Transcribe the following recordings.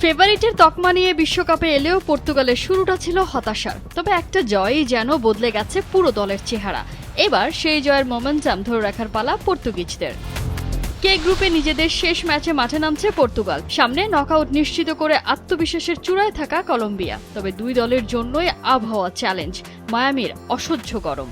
ফেভারিটের তকমা নিয়ে বিশ্বকাপে এলেও পর্তুগালের শুরুটা ছিল হতাশার। তবে একটা জয়ই যেন বদলে গেছে পুরো দলের চেহারা। এবার সেই জয়ের মোমেন্টাম ধরে রাখার পালা পর্তুগিজদের। কে গ্রুপে নিজেদের শেষ ম্যাচে মাঠে নামছে পর্তুগাল। সামনে নকআউট নিশ্চিত করে আত্মবিশ্বাসের চূড়ায় থাকা কলম্বিয়া। তবে দুই দলের জন্যই আবহাওয়া চ্যালেঞ্জ, মায়ামির অসহ্য গরম।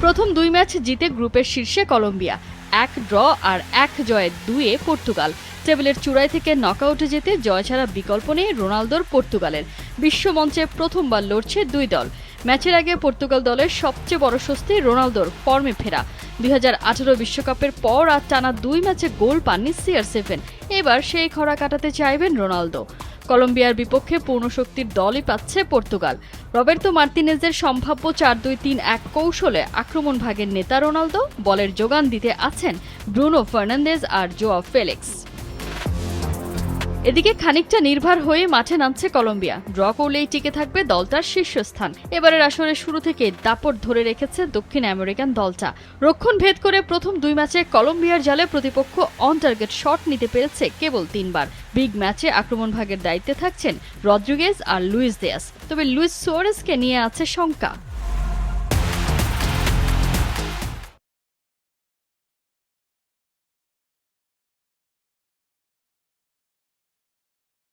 প্রথম দুই ম্যাচ জিতে গ্রুপের শীর্ষে কলম্বিয়া, 1 ড্র আর 1 জয়ে 2-এ পর্তুগাল। টেবিলের চূড়ায় থেকে নকআউটে যেতে জয় ছাড়া বিকল্প নেই রোনালদোর পর্তুগালের। বিশ্বমঞ্চে প্রথমবার লড়ছে দুই দল। ম্যাচের আগে পর্তুগাল দলের সবচেয়ে বড় স্বস্তি রোনালদোর ফর্মে ফেরা। 2018 বিশ্বকাপের পর আর টানা 2 ম্যাচে গোল পাননি CR7। এবার সেই খরা কাটাতে চাইবেন রোনালদো। কলম্বিয়ার বিপক্ষে পূর্ণ শক্তির দলই পাচ্ছে পর্তুগাল। রবের্তো মার্তিনেজের সম্ভাব্য 4-2-3-1 কৌশলে আক্রমণ ভাগের নেতা রোনালদো, বলের যোগান দিতে আছেন ব্রুনো ফার্নান্দেজ আর জোয়াও ফেলিক্স। এদিকে খানিকটা নির্ভর হয়ে মাঠে নামছে কলম্বিয়া। ড্র করলেই টিকে থাকবে দলটার শীর্ষস্থান। এবারের আসরে শুরু থেকে দাপট ধরে রেখেছে দক্ষিণ আমেরিকান দলটা। রক্ষণ ভেদ করে প্রথম 2 ম্যাচে কলম্বিয়ার জালে প্রতিপক্ষ অন টার্গেট শট নিতে পেরেছে কেবল 3 বার। বিগ ম্যাচে আক্রমণ ভাগের দায়িত্বে থাকছেন রদ্রিগেজ আর লুইস দিয়াস। তবে লুইস সুয়ারেজকে নিয়ে আছে শঙ্কা।